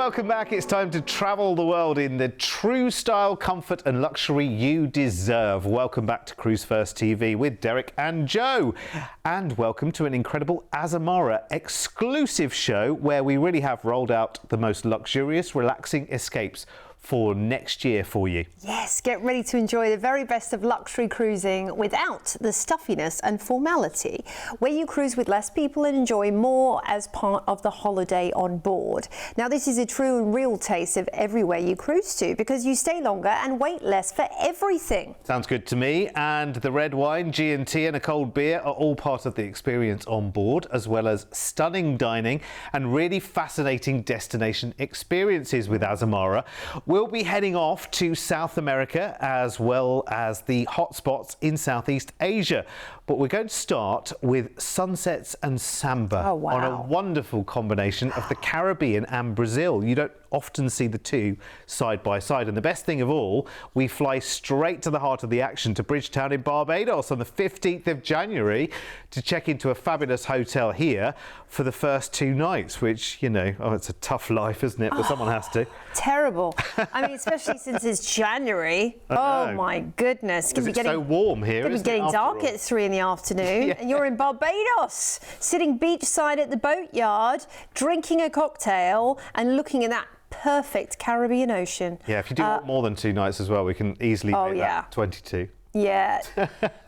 welcome back. It's time to travel the world in the true style, comfort and luxury you deserve. Welcome back to Cruise1st TV with Derek and Joe. And welcome to an incredible Azamara exclusive show where we really have rolled out the most luxurious, relaxing escapes for next year for you. Yes, get ready to enjoy the very best of luxury cruising without the stuffiness and formality, where you cruise with less people and enjoy more as part of the holiday on board. Now, this is a true and real taste of everywhere you cruise to because you stay longer and wait less for everything. Sounds good to me. And the red wine, G&T and a cold beer are all part of the experience on board, as well as stunning dining and really fascinating destination experiences with Azamara. We'll be heading off to South America as well as the hotspots in Southeast Asia. But we're going to start with sunsets and samba on a wonderful combination of the Caribbean and Brazil. You don't often see the two side by side. And the best thing of all, we fly straight to the heart of the action to Bridgetown in Barbados on the 15th of January to check into a fabulous hotel here for the first 2 nights, which, you know, it's a tough life, isn't it? But someone has to. Terrible. I mean, especially since it's January. Oh my goodness. It's so warm here. It's getting dark at 3 in the afternoon and you're in Barbados, sitting beachside at the boatyard, drinking a cocktail and looking at that perfect Caribbean Ocean. Yeah, if you do want more than 2 nights as well, we can easily make that 22. Yeah,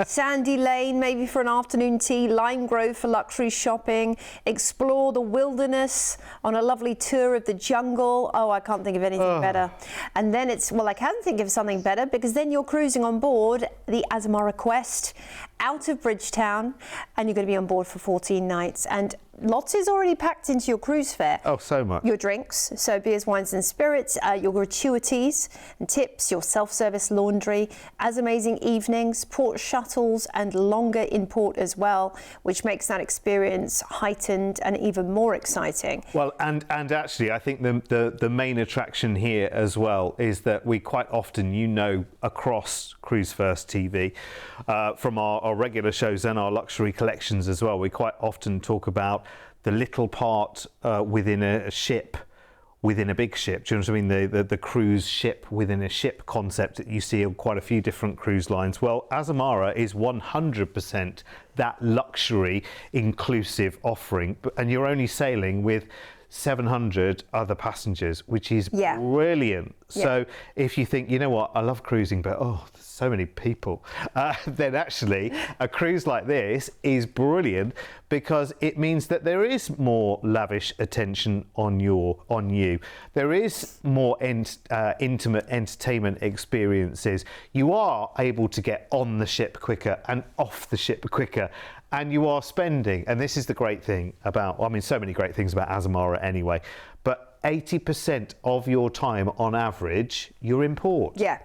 Sandy Lane maybe for an afternoon tea, Lime Grove for luxury shopping, explore the wilderness on a lovely tour of the jungle. Oh, I can't think of anything better. And then it's, well, I can think of something better because then you're cruising on board the Azamara Quest out of Bridgetown and you're going to be on board for 14 nights. And lots is already packed into your cruise fare. Oh, so much. Your drinks, so beers, wines and spirits, your gratuities and tips, your self-service laundry, as amazing evenings, port shuttles and longer in port as well, which makes that experience heightened and even more exciting. Well, and actually, I think the main attraction here as well is that we quite often, you know, across Cruise1st TV, from our regular shows and our luxury collections as well, we quite often talk about the little part within a ship, within a big ship. Do you know what I mean? The cruise ship within a ship concept that you see on quite a few different cruise lines. Well, Azamara is 100% that luxury inclusive offering, and you're only sailing with 700 other passengers, which is brilliant. So if you think, you know what, I love cruising, but there's so many people, then actually a cruise like this is brilliant because it means that there is more lavish attention on you. There is more intimate entertainment experiences. You are able to get on the ship quicker and off the ship quicker. And you are spending, and this is the great thing about, I mean, so many great things about Azamara anyway, but 80% of your time on average, you're in port. Yeah.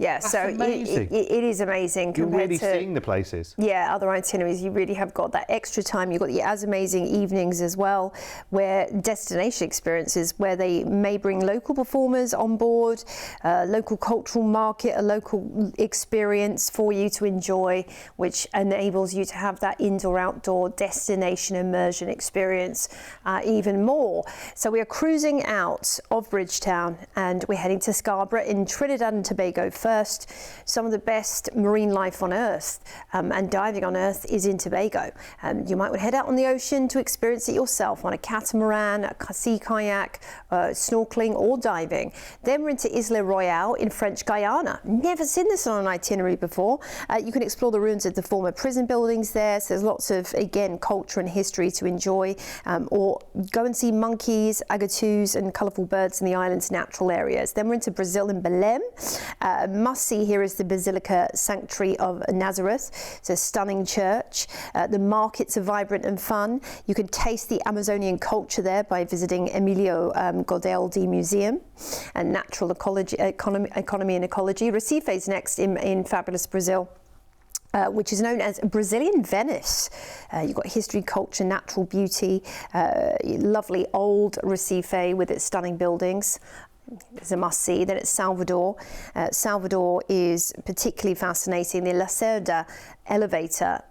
Yeah, That's so amazing. It is amazing compared You're really to seeing the places. Yeah, other itineraries. You really have got that extra time. You've got the as amazing evenings as well, where destination experiences, where they may bring local performers on board, local cultural market, a local experience for you to enjoy, which enables you to have that indoor-outdoor destination immersion experience even more. So we are cruising out of Bridgetown and we're heading to Scarborough in Trinidad and Tobago first. Some of the best marine life on Earth and diving on Earth is in Tobago. You might want to head out on the ocean to experience it yourself on a catamaran, a sea kayak, snorkeling or diving. Then we're into Isla Royale in French Guyana. Never seen this on an itinerary before. You can explore the ruins of the former prison buildings there. So there's lots of, again, culture and history to enjoy. Or go and see monkeys, agatus and colourful birds in the island's natural areas. Then we're into Brazil in Belém. Must see here is the Basilica Sanctuary of Nazareth. It's a stunning church. The markets are vibrant and fun. You can taste the Amazonian culture there by visiting Emilio Godeldi Museum and Natural Economy and Ecology. Recife is next in fabulous Brazil. Which is known as Brazilian Venice. You've got history, culture, natural beauty, lovely old Recife with its stunning buildings. is a must-see. Then it's Salvador. Salvador is particularly fascinating. The La Cerda elevator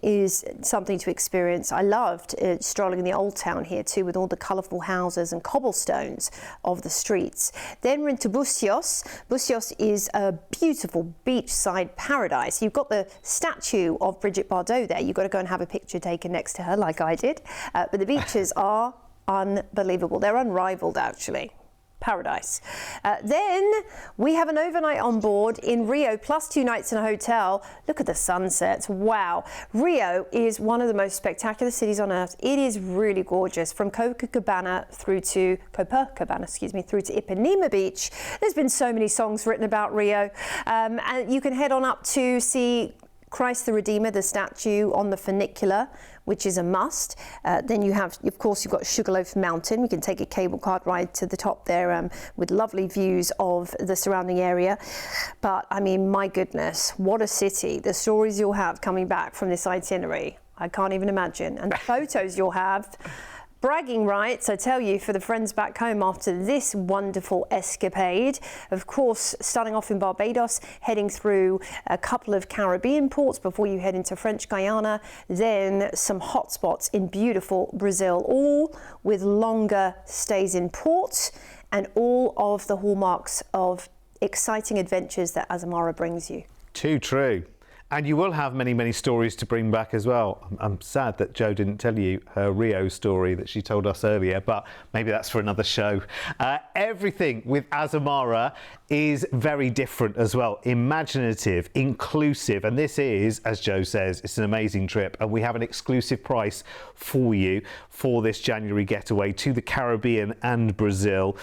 is something to experience. I loved strolling in the old town here too, with all the colourful houses and cobblestones of the streets. Then we're into Bucios. Bucios is a beautiful beachside paradise. You've got the statue of Brigitte Bardot there. You've got to go and have a picture taken next to her, like I did. But the beaches are unbelievable. They're unrivaled, actually. Paradise. Then we have an overnight on board in Rio, plus 2 nights in a hotel. Look at the sunsets. Wow. Rio is one of the most spectacular cities on earth. It is really gorgeous. From Copacabana through to Ipanema Beach. There's been so many songs written about Rio. And you can head on up to see Christ the Redeemer, the statue on the funicular, which is a must. Then you have, of course, you've got Sugarloaf Mountain. You can take a cable car ride to the top there with lovely views of the surrounding area. But I mean, my goodness, what a city. The stories you'll have coming back from this itinerary, I can't even imagine. And the photos you'll have. Bragging rights, I tell you, for the friends back home after this wonderful escapade. Of course, starting off in Barbados, heading through a couple of Caribbean ports before you head into French Guiana, then some hot spots in beautiful Brazil, all with longer stays in port and all of the hallmarks of exciting adventures that Azamara brings you. Too true. And you will have many, many stories to bring back as well. I'm sad that Jo didn't tell you her Rio story that she told us earlier, but maybe that's for another show. Everything with Azamara is very different as well. Imaginative, inclusive, and this is, as Jo says, it's an amazing trip. And we have an exclusive price for you for this January getaway to the Caribbean and Brazil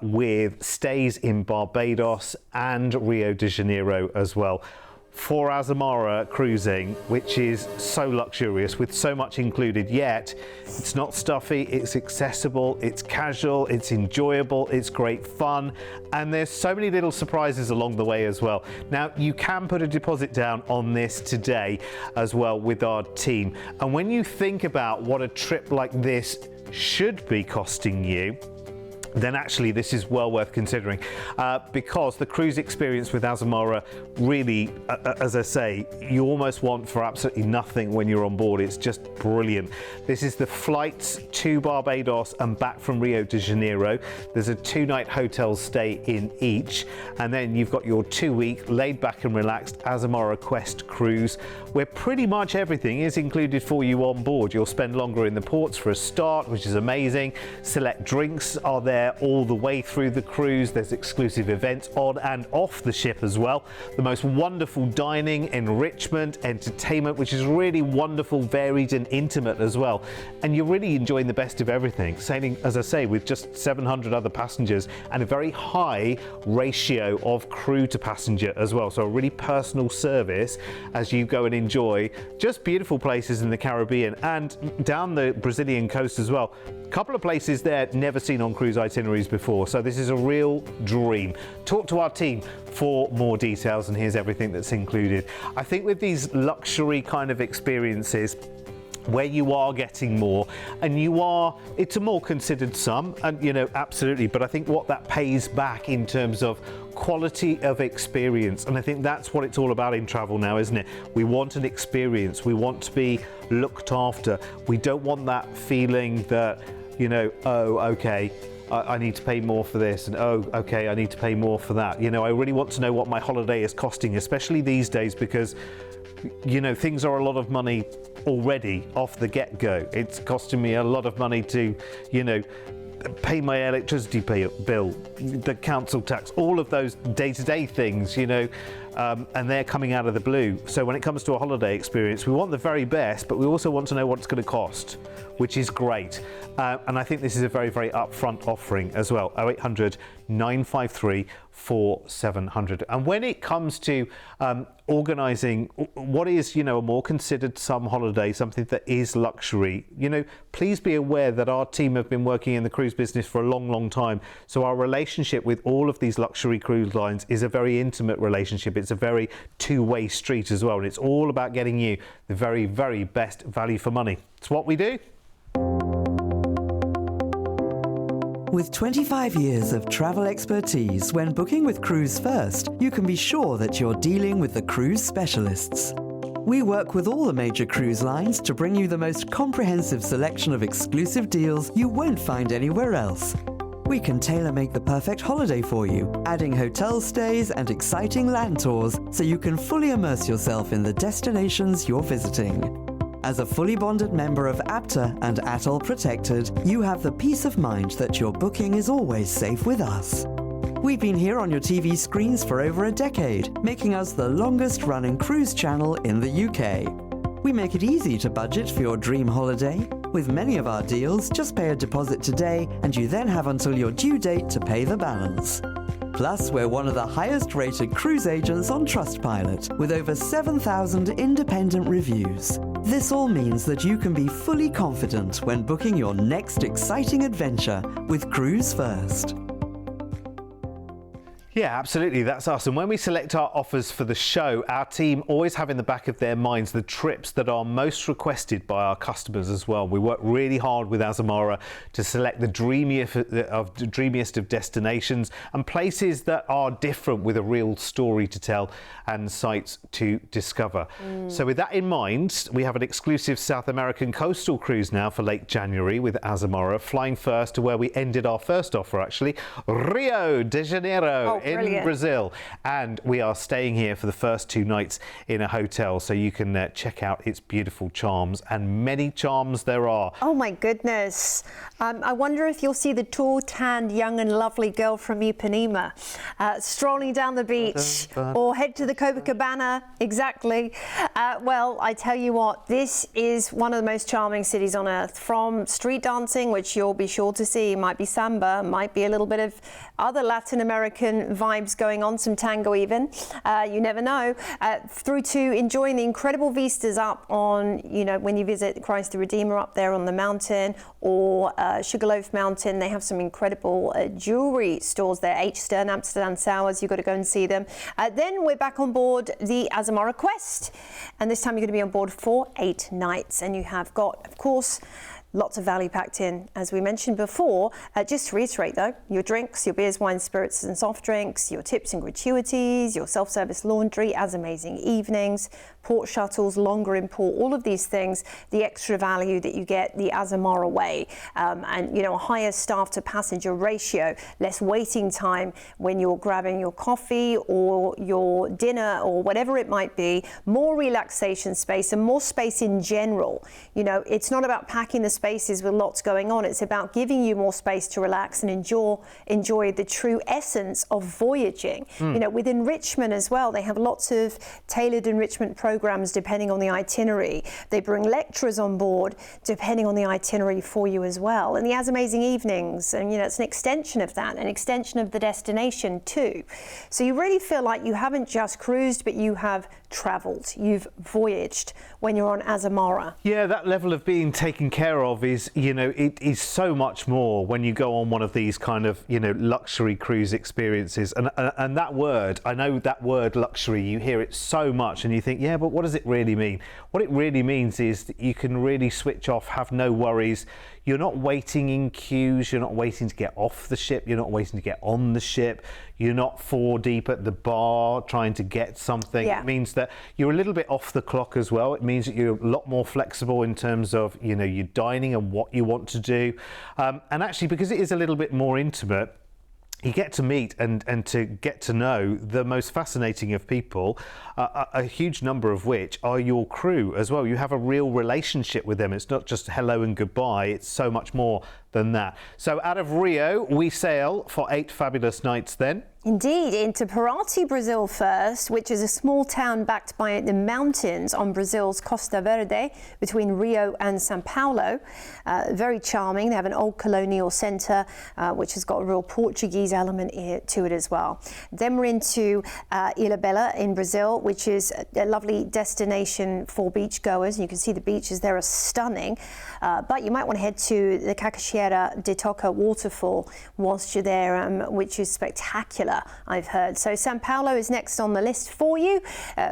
with stays in Barbados and Rio de Janeiro as well. For Azamara cruising, which is so luxurious with so much included, yet it's not stuffy, it's accessible, it's casual, it's enjoyable, it's great fun, and there's so many little surprises along the way as well. Now, you can put a deposit down on this today as well with our team, and when you think about what a trip like this should be costing you, then actually this is well worth considering because the cruise experience with Azamara really, as I say, you almost want for absolutely nothing when you're on board. It's just brilliant. This is the flights to Barbados and back from Rio de Janeiro. There's a 2-night hotel stay in each, and then you've got your 2-week laid back and relaxed Azamara Quest cruise, where pretty much everything is included for you on board. You'll spend longer in the ports for a start, which is amazing. Select drinks are there all the way through the cruise. There's exclusive events on and off the ship as well. The most wonderful dining, enrichment, entertainment, which is really wonderful, varied and intimate as well. And you're really enjoying the best of everything. Sailing, as I say, with just 700 other passengers and a very high ratio of crew to passenger as well. So a really personal service as you go and enjoy just beautiful places in the Caribbean and down the Brazilian coast as well. A couple of places there never seen on cruise itineraries before, so this is a real dream. Talk to our team for more details, and here's everything that's included. I think with these luxury kind of experiences where you are getting more and it's a more considered sum, and absolutely, but I think what that pays back in terms of quality of experience, and I think that's what it's all about in travel now, isn't it? We want an experience, we want to be looked after. We don't want that feeling that oh, okay, I need to pay more for this, and oh, okay, I need to pay more for that. I really want to know what my holiday is costing, especially these days, because things are a lot of money already off the get-go. It's costing me a lot of money to pay my electricity bill, the council tax, all of those day-to-day things, and they're coming out of the blue. So when it comes to a holiday experience, we want the very best, but we also want to know what it's going to cost, which is great. And I think this is a very, very upfront offering as well. 0800 953 4700. And when it comes to organising what is, a more considered sum holiday, something that is luxury, please be aware that our team have been working in the cruise business for a long, long time. So our relationship with all of these luxury cruise lines is a very intimate relationship. It's a very two-way street as well. And it's all about getting you the very, very best value for money. It's what we do. With 25 years of travel expertise, when booking with Cruise1st, you can be sure that you're dealing with the cruise specialists. We work with all the major cruise lines to bring you the most comprehensive selection of exclusive deals you won't find anywhere else. We can tailor-make the perfect holiday for you, adding hotel stays and exciting land tours so you can fully immerse yourself in the destinations you're visiting. As a fully bonded member of APTA and ATOL Protected, you have the peace of mind that your booking is always safe with us. We've been here on your TV screens for over a decade, making us the longest-running cruise channel in the UK. We make it easy to budget for your dream holiday. With many of our deals, just pay a deposit today and you then have until your due date to pay the balance. Plus, we're one of the highest-rated cruise agents on Trustpilot, with over 7,000 independent reviews. This all means that you can be fully confident when booking your next exciting adventure with Cruise1st. Yeah, absolutely. That's us. And when we select our offers for the show, our team always have in the back of their minds the trips that are most requested by our customers as well. We work really hard with Azamara to select the dreamiest of destinations and places that are different with a real story to tell and sites to discover. So with that in mind, we have an exclusive South American coastal cruise now for late January with Azamara, flying first to where we ended our first offer actually, Rio de Janeiro. In Brazil, and we are staying here for the first 2 nights in a hotel, so you can check out its beautiful charms, and many charms there are. Oh my goodness. I wonder if you'll see the tall, tanned, young and lovely girl from Ipanema strolling down the beach, or head to the Copacabana. Exactly. Well, I tell you what, this is one of the most charming cities on earth. From street dancing, which you'll be sure to see, might be samba, might be a little bit of other Latin American vibes going on, some tango even, you never know, through to enjoying the incredible vistas up on, you know, when you visit Christ the Redeemer up there on the mountain, or Sugarloaf Mountain. They have some incredible jewelry stores there, H. Stern, Amsterdam Sours, you've got to go and see them. Then we're back on board the Azamara Quest, and this time you're going to be on board for 8 nights, and you have got, of course, lots of value packed in, as we mentioned before. Just to reiterate though, your drinks, your beers, wines, spirits and soft drinks, your tips and gratuities, your self-service laundry, as amazing evenings, port shuttles, longer in port, all of these things, the extra value that you get the Azamara way, and you know, a higher staff to passenger ratio, less waiting time when you're grabbing your coffee or your dinner or whatever it might be, more relaxation space and more space in general. You know, it's not about packing the spaces with lots going on, it's about giving you more space to relax and enjoy the true essence of voyaging. You know, with enrichment as well, they have lots of tailored enrichment programs depending on the itinerary. They bring lecturers on board depending on the itinerary for you as well. And the As Amazing Evenings, and you know, it's an extension of that, an extension of the destination too. So you really feel like you haven't just cruised, but you have travelled, you've voyaged when you're on Azamara. Yeah, that level of being taken care of is, you know, it is so much more when you go on one of these kind of, you know, luxury cruise experiences. And that word, I know that word luxury, you hear it so much and you think, yeah, but what does it really mean? What it really means is that you can really switch off, have no worries. You're not waiting in queues, you're not waiting to get off the ship, you're not waiting to get on the ship, you're not 4 deep at the bar trying to get something. Yeah. It means that you're a little bit off the clock as well. It means that you're a lot more flexible in terms of, you know, your dining and what you want to do. And actually, because it is a little bit more intimate, you get to meet and to get to know the most fascinating of people, a huge number of which are your crew as well. You have a real relationship with them. It's not just hello and goodbye. It's so much more than that. So out of Rio, we sail for 8 fabulous nights then. Indeed, into Paraty, Brazil first, which is a small town backed by the mountains on Brazil's Costa Verde between Rio and Sao Paulo. Very charming. They have an old colonial centre which has got a real Portuguese element to it as well. Then we're into Ilhabela in Brazil, which is a lovely destination for beachgoers. You can see the beaches there are stunning, but you might want to head to the Cachoeira de Toca waterfall whilst you're there, which is spectacular. popular, I've heard. So Sao Paulo is next on the list for you,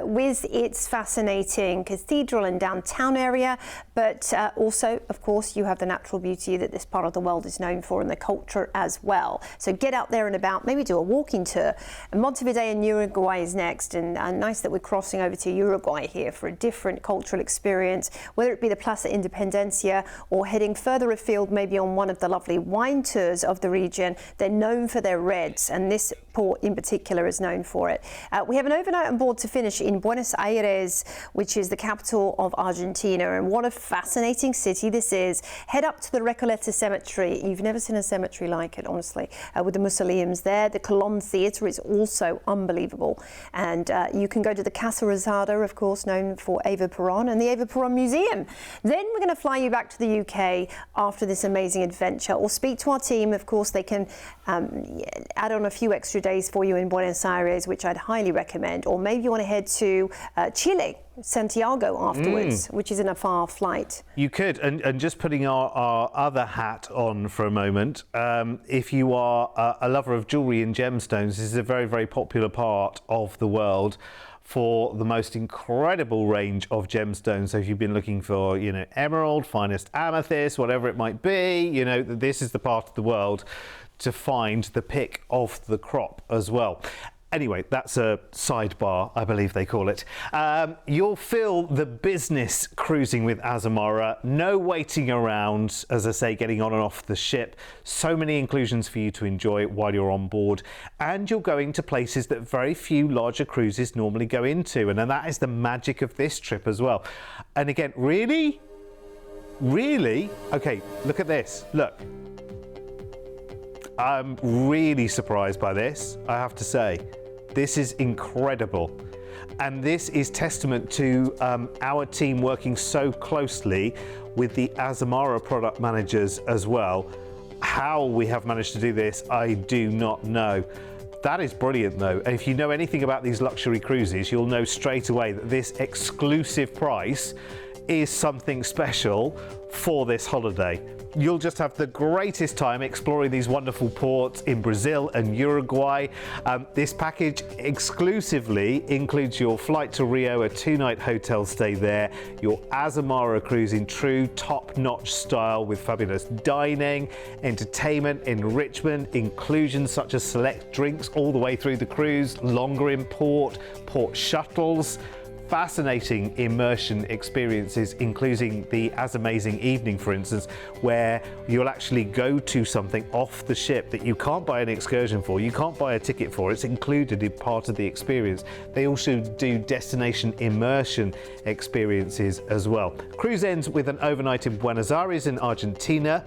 with its fascinating cathedral and downtown area, but also, of course, you have the natural beauty that this part of the world is known for, and the culture as well. So get out there and about, maybe do a walking tour. Montevideo in Uruguay is next, and nice that we're crossing over to Uruguay here for a different cultural experience, whether it be the Plaza Independencia or heading further afield, maybe on one of the lovely wine tours of the region. They're known for their reds, and this port in particular is known for it. We have an overnight on board to finish in Buenos Aires, which is the capital of Argentina, and what a fascinating city this is. Head up to the Recoleta Cemetery. You've never seen a cemetery like it, honestly, with the mausoleums there. The Colón Theatre is also unbelievable, and you can go to the Casa Rosada, of course, known for Eva Perón, and the Eva Perón Museum. Then we're going to fly you back to the UK after this amazing adventure, or speak to our team. Of course, they can add on a few extra days for you in Buenos Aires, which I'd highly recommend. Or maybe you want to head to Chile, Santiago afterwards, which isn't a far flight. You could, and just putting our other hat on for a moment, if you are a lover of jewellery and gemstones, this is a very, very popular part of the world for the most incredible range of gemstones. So if you've been looking for, emerald, finest amethyst, whatever it might be, this is the part of the world to find the pick of the crop as well. Anyway, that's a sidebar, I believe they call it. You'll feel the business cruising with Azamara. No waiting around, as I say, getting on and off the ship. So many inclusions for you to enjoy while you're on board. And you're going to places that very few larger cruises normally go into. And that is the magic of this trip as well. And again, really? Really? Okay, look at this. Look. I'm really surprised by this, I have to say. This is incredible. And this is testament to our team working so closely with the Azamara product managers as well. How we have managed to do this, I do not know. That is brilliant though. And if you know anything about these luxury cruises, you'll know straight away that this exclusive price is something special for this holiday. You'll just have the greatest time exploring these wonderful ports in Brazil and Uruguay. This package exclusively includes your flight to Rio, a 2-night hotel stay there, your Azamara cruise in true top-notch style with fabulous dining, entertainment, enrichment, inclusions such as select drinks all the way through the cruise, longer in port shuttles, fascinating immersion experiences, including the Azamazing evening, for instance, where you'll actually go to something off the ship that you can't buy an excursion for, you can't buy a ticket for, it's included in part of the experience. They also do destination immersion experiences as well. Cruise ends with an overnight in Buenos Aires in Argentina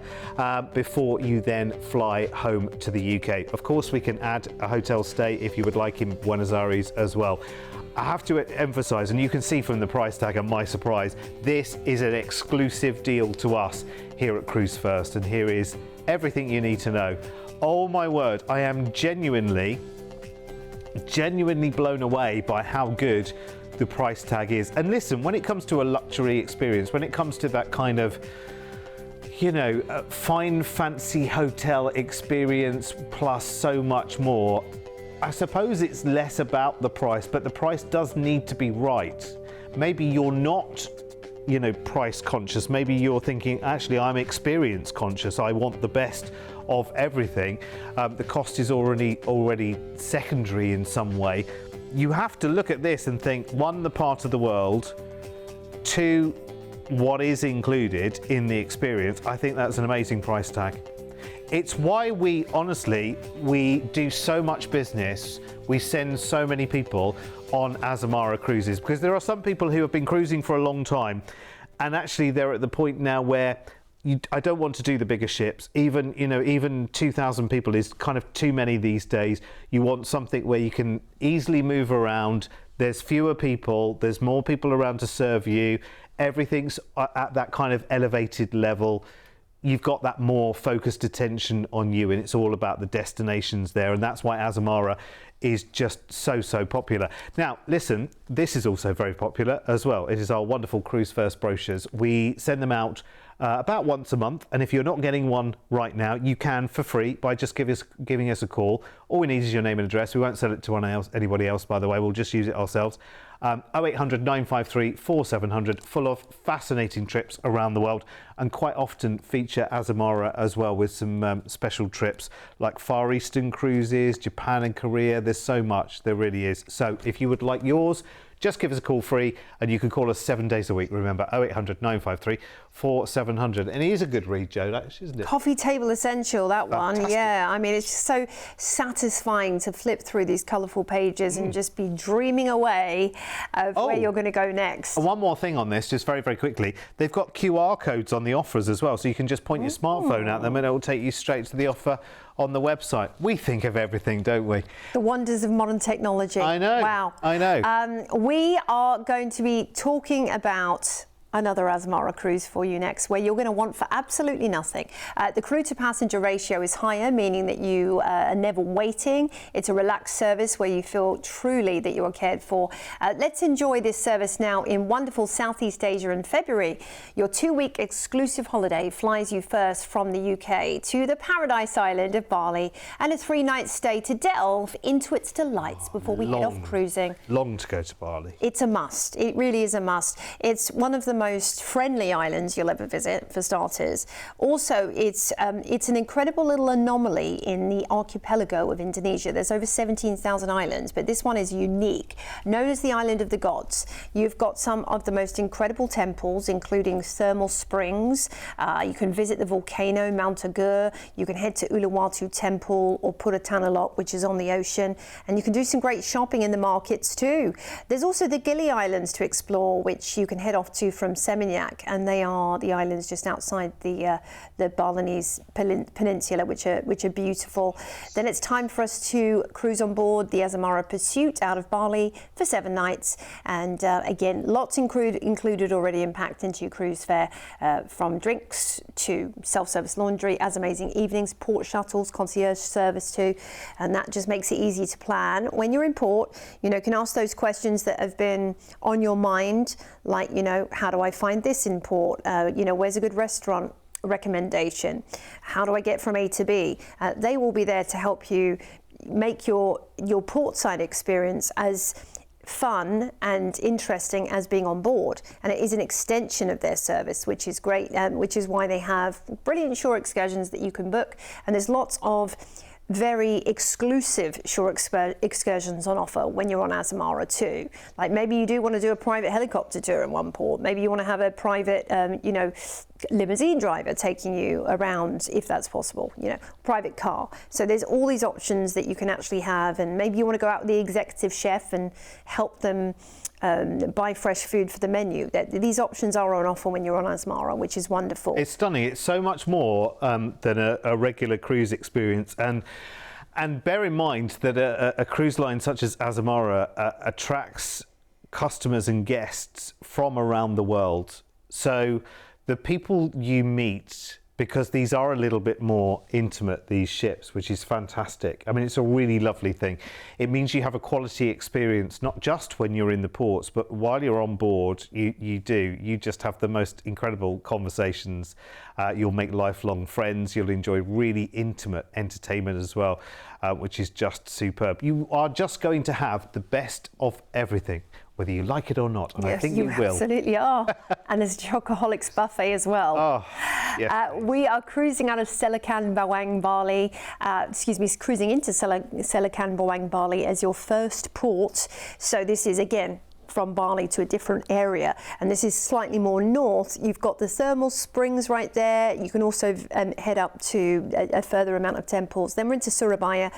before you then fly home to the UK. Of course, we can add a hotel stay if you would like in Buenos Aires as well. I have to emphasize, and you can see from the price tag and my surprise, this is an exclusive deal to us here at Cruise1st, and here is everything you need to know. Oh my word, I am genuinely blown away by how good the price tag is. And listen, when it comes to a luxury experience, when it comes to that kind of fine fancy hotel experience plus so much more, I suppose it's less about the price, but the price does need to be right. Maybe you're not, price conscious. Maybe you're thinking, actually, I'm experience conscious. I want the best of everything. The cost is already secondary in some way. You have to look at this and think, one, the part of the world, two, what is included in the experience. I think that's an amazing price tag. It's why we do so much business. We send so many people on Azamara cruises, because there are some people who have been cruising for a long time, and actually they're at the point now where I don't want to do the bigger ships. Even 2,000 people is kind of too many these days. You want something where you can easily move around. There's fewer people. There's more people around to serve you. Everything's at that kind of elevated level. You've got that more focused attention on you, and it's all about the destinations there, and that's why Azamara is just so popular. Now listen, this is also very popular as well. It is our wonderful Cruise1st brochures. We send them out about once a month, and if you're not getting one right now, you can for free by just giving us a call. All we need is your name and address. We won't sell it to anybody else, by the way. We'll just use it ourselves. 0800 953 4700, full of fascinating trips around the world, and quite often feature Azamara as well, with some special trips like Far Eastern cruises, Japan and Korea. There's so much, there really is. So if you would like yours, just give us a call free, and you can call us 7 days a week. Remember, 0800 953 4700. And it is a good read, Joe, actually, isn't it? Coffee table essential, that Fantastic. one. Yeah, I mean, it's just so satisfying to flip through these colourful pages and just be dreaming away of where you're going to go next. And one more thing on this, just very, very quickly. They've got QR codes on the offers as well, so you can just point your smartphone at them and it will take you straight to the offer on the website. We think of everything, don't we? The wonders of modern technology. I know. Wow. I know. We are going to be talking about another Azamara cruise for you next, where you're going to want for absolutely nothing. The crew to passenger ratio is higher, meaning that you are never waiting. It's a relaxed service where you feel truly that you are cared for. Let's enjoy this service now in wonderful Southeast Asia in February. Your 2-week exclusive holiday flies you first from the UK to the paradise island of Bali, and a 3-night stay to delve into its delights before we head off cruising. Long to go to Bali. It's a must. It really is a must. It's one of the most friendly islands you'll ever visit, for starters. Also, it's an incredible little anomaly in the archipelago of Indonesia. There's over 17,000 islands, but this one is unique. Known as the Island of the Gods, you've got some of the most incredible temples, including thermal springs. You can visit the volcano, Mount Agur. You can head to Uluwatu Temple or Puratanalok, which is on the ocean. And you can do some great shopping in the markets too. There's also the Gili Islands to explore, which you can head off to from Seminyak, and they are the islands just outside the Balinese peninsula, which are beautiful. Then it's time for us to cruise on board the Azamara Pursuit out of Bali for 7 nights, and again, lots included already and packed into your cruise fare, from drinks to self-service laundry, as amazing evenings, port shuttles, concierge service too, and that just makes it easy to plan. When you're in port, you can ask those questions that have been on your mind, like, how do I find this in port? Where's a good restaurant recommendation? How do I get from A to B? They will be there to help you make your portside experience as fun and interesting as being on board, and it is an extension of their service, which is great, which is why they have brilliant shore excursions that you can book, and there's lots of very exclusive shore excursions on offer when you're on Azamara too. Like, maybe you do want to do a private helicopter tour in one port. Maybe you want to have a private, limousine driver taking you around, if that's possible, private car. So there's all these options that you can actually have, and maybe you want to go out with the executive chef and help them buy fresh food for the menu. These options are on offer when you're on Azamara, which is wonderful. It's stunning. It's so much more than a regular cruise experience, and bear in mind that a cruise line such as Azamara attracts customers and guests from around the world. So the people you meet, because these are a little bit more intimate, these ships, which is fantastic. I mean, it's a really lovely thing. It means you have a quality experience, not just when you're in the ports, but while you're on board, you just have the most incredible conversations. You'll make lifelong friends. You'll enjoy really intimate entertainment as well, which is just superb. You are just going to have the best of everything, whether you like it or not, and yes, I think you will. Absolutely are. And there's a Chocoholics buffet as well. Oh, yes. We are cruising out of Selakan Bawang, Bali. Cruising into Selakan Bawang, Bali as your first port. So this is, again, from Bali to a different area, and this is slightly more north. You've got the thermal springs right there. You can also head up to a further amount of temples. Then we're into Surabaya,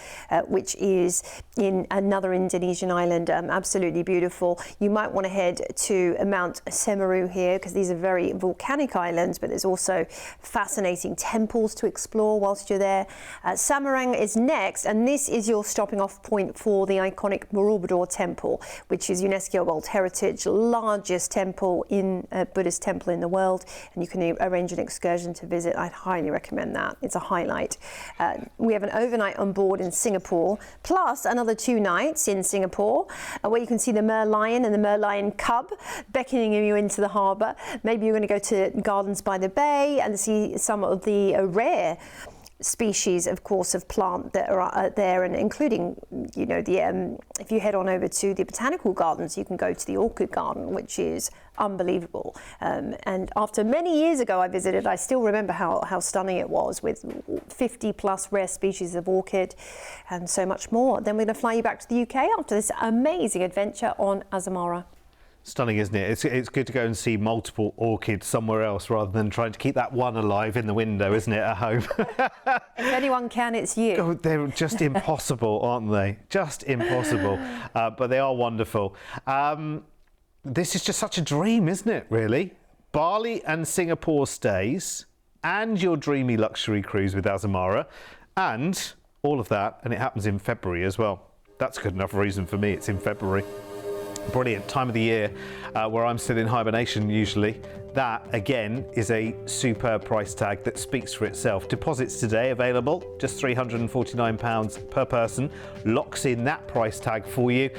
which is in another Indonesian island, absolutely beautiful. You might want to head to Mount Semeru here, because these are very volcanic islands, but there's also fascinating temples to explore whilst you're there. Samarang is next, and this is your stopping off point for the iconic Borobudur Temple, which is UNESCO World heritage, largest temple in Buddhist temple in the world, and you can arrange an excursion to visit. I'd highly recommend that. It's a highlight. We have an overnight on board in Singapore, plus another 2 nights in Singapore, where you can see the merlion and the merlion cub beckoning you into the harbour. Maybe you're going to go to Gardens by the Bay and see some of the rare species, of course, of plant that are there, and including, you know, the if you head on over to the botanical gardens, you can go to the orchid garden, which is unbelievable. And after many years ago I visited, I still remember how stunning it was, with 50 plus rare species of orchid and so much more. Then we're going to fly you back to the UK after this amazing adventure on Azamara. Stunning, isn't it? It's good to go and see multiple orchids somewhere else rather than trying to keep that one alive in the window, isn't it, at home? If anyone can, it's you. Oh, they're just impossible, aren't they? Just impossible. But they are wonderful. This is just such a dream, isn't it, really? Bali and Singapore stays, and your dreamy luxury cruise with Azamara, and all of that, and it happens in February as well. That's a good enough reason for me. It's in February. Brilliant time of the year, where I'm still in hibernation usually. That again is a superb price tag that speaks for itself. Deposits today available, just £349 per person, locks in that price tag for you.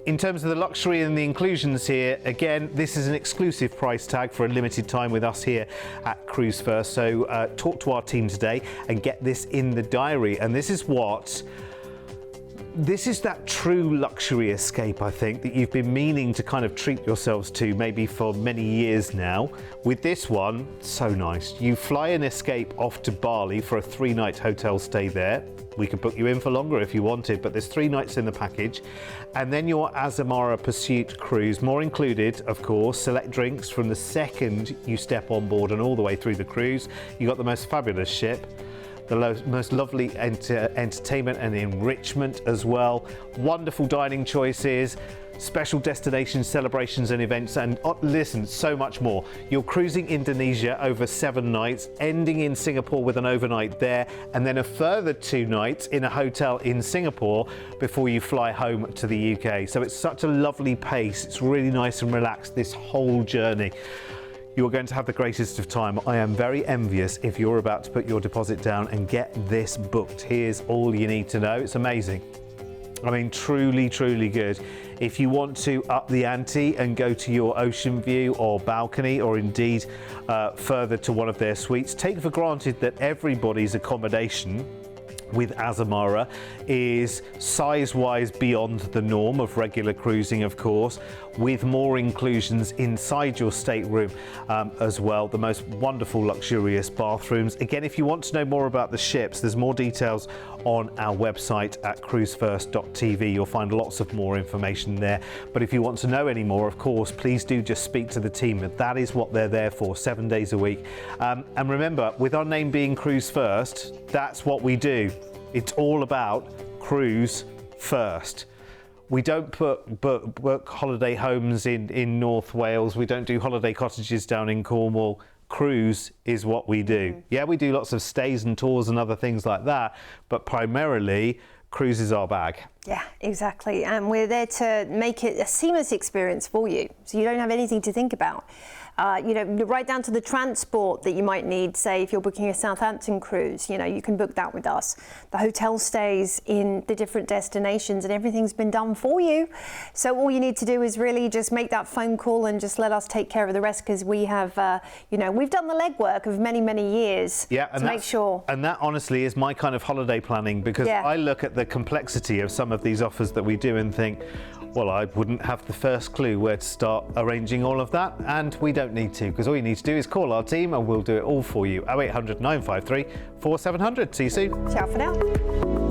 In terms of the luxury and the inclusions here, again, this is an exclusive price tag for a limited time with us here at Cruise1st. So talk to our team today and get this in the diary. And this is that true luxury escape, I think, that you've been meaning to kind of treat yourselves to maybe for many years now. With this one, so nice. You fly an escape off to Bali for a 3-night hotel stay there. We could book you in for longer if you wanted, but there's 3 nights in the package. And then your Azamara Pursuit cruise, more included, of course, select drinks from the second you step on board and all the way through the cruise. You got the most fabulous ship, the most lovely entertainment and enrichment as well. Wonderful dining choices, special destinations, celebrations and events, and listen, so much more. You're cruising Indonesia over 7 nights, ending in Singapore with an overnight there, and then a further 2 nights in a hotel in Singapore before you fly home to the UK. So it's such a lovely pace. It's really nice and relaxed, this whole journey. You're going to have the greatest of time. I am very envious if you're about to put your deposit down and get this booked. Here's all you need to know. It's amazing. I mean, truly, truly good. If you want to up the ante and go to your ocean view or balcony, or indeed further to one of their suites, take for granted that everybody's accommodation with Azamara is size-wise beyond the norm of regular cruising, of course, with more inclusions inside your stateroom as well. The most wonderful, luxurious bathrooms. Again, if you want to know more about the ships, there's more details on our website at cruise1st.tv. You'll find lots of more information there. But if you want to know any more, of course, please do just speak to the team. That is what they're there for, 7 days a week. And remember, with our name being Cruise1st, that's what we do. It's all about cruise first. We don't book holiday homes in North Wales. We don't do holiday cottages down in Cornwall. Cruise is what we do. Yeah, we do lots of stays and tours and other things like that, but primarily cruise is our bag. Yeah, exactly. And we're there to make it a seamless experience for you, so you don't have anything to think about. You know, right down to the transport that you might need. Say if you're booking a Southampton cruise, you know, you can book that with us. The hotel stays in the different destinations, and everything's been done for you. So all you need to do is really just make that phone call and just let us take care of the rest, because we have, you know, we've done the legwork of many, many years to make sure. And that honestly is my kind of holiday planning, because I look at the complexity of some of these offers that we do and think, well, I wouldn't have the first clue where to start arranging all of that, and we don't need to, because all you need to do is call our team and we'll do it all for you. 0800 953 4700. See you soon. Ciao for now.